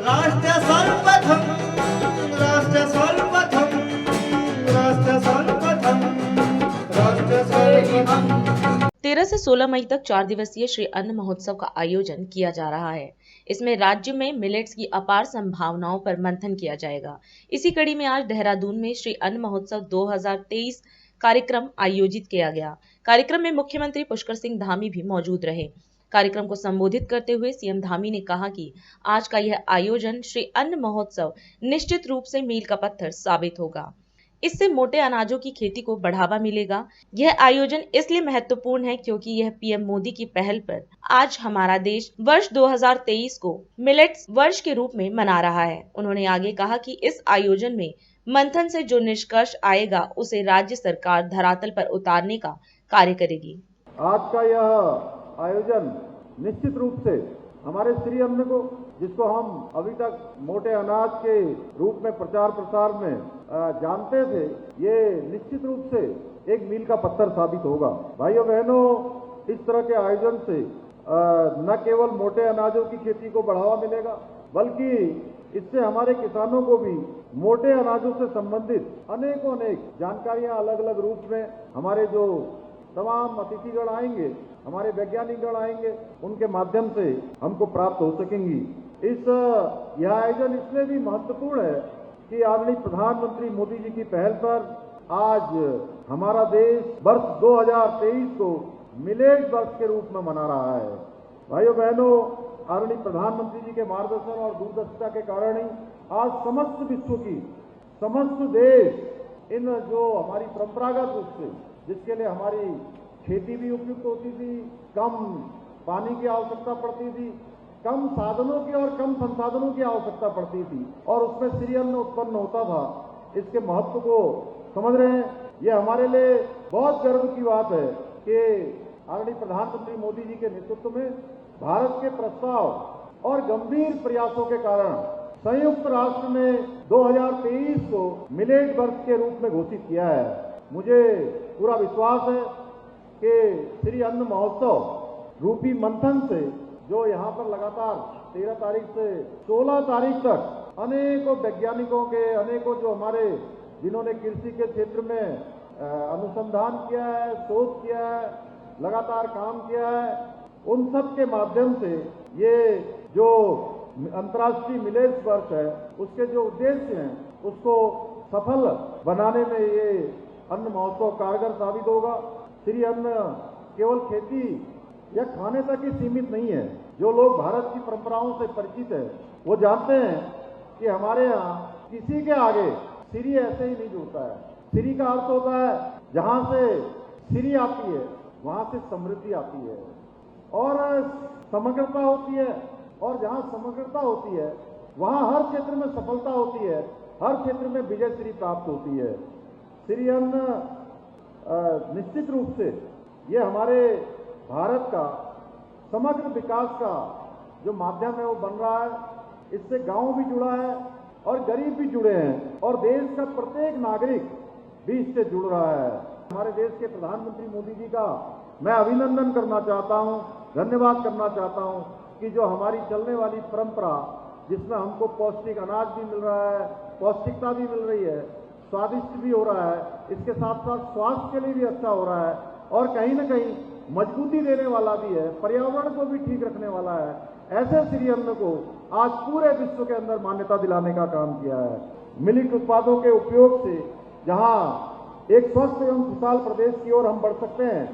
राष्ट्र सर्वप्रथम राष्ट्र सर्वप्रथम राष्ट्र सर्वप्रथम राष्ट्र सर्वप्रथम 13 से 16 मई तक 4 दिवसीय श्री अन्न महोत्सव का आयोजन किया जा रहा है। इसमें राज्य में मिलेट्स की अपार संभावनाओं पर मंथन किया जाएगा। इसी कड़ी में आज देहरादून में श्री अन्न महोत्सव 2023 कार्यक्रम आयोजित किया गया। कार्यक्रम में मुख्यमंत्री पुष्कर सिंह धामी भी मौजूद रहे। कार्यक्रम को संबोधित करते हुए सीएम धामी ने कहा कि आज का यह आयोजन श्री अन्न महोत्सव निश्चित रूप से मील का पत्थर साबित होगा। इससे मोटे अनाजों की खेती को बढ़ावा मिलेगा। यह आयोजन इसलिए महत्वपूर्ण है क्योंकि यह पीएम मोदी की पहल पर आज हमारा देश वर्ष 2023 को मिलेट्स वर्ष के रूप में मना रहा है। उन्होंने आगे कहा कि इस आयोजन में मंथन से जो निष्कर्ष आएगा उसे राज्य सरकार धरातल पर उतारने का कार्य करेगी। आज का यह आयोजन निश्चित रूप से हमारे श्री अन्न को, जिसको हम अभी तक मोटे अनाज के रूप में प्रचार प्रसार में जानते थे, ये निश्चित रूप से एक मील का पत्थर साबित होगा। भाइयों बहनों, इस तरह के आयोजन से न केवल मोटे अनाजों की खेती को बढ़ावा मिलेगा, बल्कि इससे हमारे किसानों को भी मोटे अनाजों से संबंधित अनेक जानकारियां अलग अलग रूप में हमारे जो तमाम अतिथिगण आएंगे, हमारे वैज्ञानिकगण आएंगे, उनके माध्यम से हमको प्राप्त हो सकेंगी। यह आयोजन इसलिए भी महत्वपूर्ण है कि आदरणीय प्रधानमंत्री मोदी जी की पहल पर आज हमारा देश वर्ष 2023 को मिलेट वर्ष के रूप में मना रहा है। भाइयों बहनों, आदरणीय प्रधानमंत्री जी के मार्गदर्शन और दूरदर्शिता के कारण ही आज समस्त विश्व की समस्त देश इन जो हमारी परंपरागत रूप से, जिसके लिए हमारी खेती भी उपयुक्त होती थी, कम पानी की आवश्यकता पड़ती थी, कम साधनों की और कम संसाधनों की आवश्यकता पड़ती थी, और उसमें श्री अन्न उत्पन्न होता था। इसके महत्व को समझ रहे हैं। ये हमारे लिए बहुत गर्व की बात है कि आदरणीय प्रधानमंत्री मोदी जी के नेतृत्व में भारत के प्रस्ताव और गंभीर प्रयासों के कारण संयुक्त राष्ट्र ने 2023 को मिलेट वर्ष के रूप में घोषित किया है। मुझे पूरा विश्वास है कि श्री अन्न महोत्सव रूपी मंथन से जो यहाँ पर लगातार 13 तारीख से 16 तारीख तक अनेकों वैज्ञानिकों के, अनेकों जो हमारे जिन्होंने कृषि के क्षेत्र में अनुसंधान किया है, शोध किया है, लगातार काम किया है, उन सब के माध्यम से ये जो अंतर्राष्ट्रीय मिलेट्स वर्ष है, उसके जो उद्देश्य हैं, उसको सफल बनाने में ये अन्न महोत्सव कारगर साबित होगा। श्री अन्न केवल खेती या खाने तक ही सीमित नहीं है। जो लोग भारत की परंपराओं से परिचित है, वो जानते हैं कि हमारे यहाँ किसी के आगे श्री ऐसे ही नहीं जुड़ता है। श्री का अर्थ होता है जहाँ से श्री आती है वहाँ से समृद्धि आती है और समग्रता होती है, और जहाँ समग्रता होती है वहाँ हर क्षेत्र में सफलता होती है, हर क्षेत्र में विजय श्री प्राप्त होती है। श्री अन्न निश्चित रूप से ये हमारे भारत का समग्र विकास का जो माध्यम है वो बन रहा है। इससे गांव भी जुड़ा है और गरीब भी जुड़े हैं, और देश का प्रत्येक नागरिक भी इससे जुड़ रहा है। हमारे देश के प्रधानमंत्री मोदी जी का मैं अभिनंदन करना चाहता हूं, धन्यवाद करना चाहता हूं कि जो हमारी चलने वाली परंपरा, जिसमें हमको पौष्टिक अनाज भी मिल रहा है, पौष्टिकता भी मिल रही है, स्वादिष्ट भी हो रहा है, इसके साथ साथ स्वास्थ्य के लिए भी अच्छा हो रहा है, और कहीं न कहीं मजबूती देने वाला भी है, पर्यावरण को भी ठीक रखने वाला है। ऐसे श्री अन्न को आज पूरे विश्व के अंदर मान्यता दिलाने का काम किया है। मिलेट उत्पादों के उपयोग से जहां एक स्वस्थ एवं खुशहाल प्रदेश की ओर हम बढ़ सकते हैं,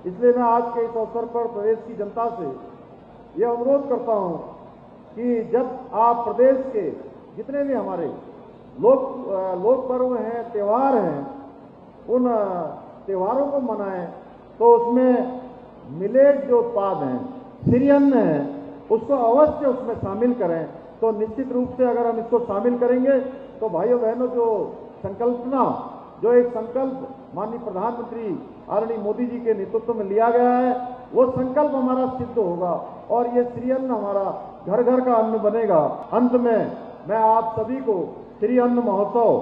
इसलिए मैं आज के इस अवसर पर प्रदेश की जनता से यह अनुरोध करता हूं कि जब आप प्रदेश के जितने भी हमारे लोक पर्व हैं, त्योहार हैं, उन त्योहारों को मनाएं तो उसमें मिलेट जो उत्पाद हैं, श्री अन्न है, उसको अवश्य उसमें शामिल करें। तो निश्चित रूप से अगर हम इसको शामिल करेंगे तो भाइयों बहनों, जो संकल्पना, जो एक संकल्प माननीय प्रधानमंत्री आदरणीय मोदी जी के नेतृत्व में लिया गया है, वो संकल्प हमारा सिद्ध होगा और ये श्री अन्न हमारा घर घर का अन्न बनेगा। अंत में मैं आप सभी को श्री अन्न महोत्सव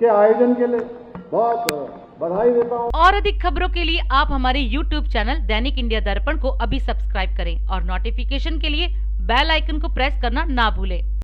के आयोजन के लिए बहुत बधाई देता हूँ। और अधिक खबरों के लिए आप हमारे YouTube चैनल दैनिक इंडिया दर्पण को अभी सब्सक्राइब करें और नोटिफिकेशन के लिए बेल आइकन को प्रेस करना ना भूलें।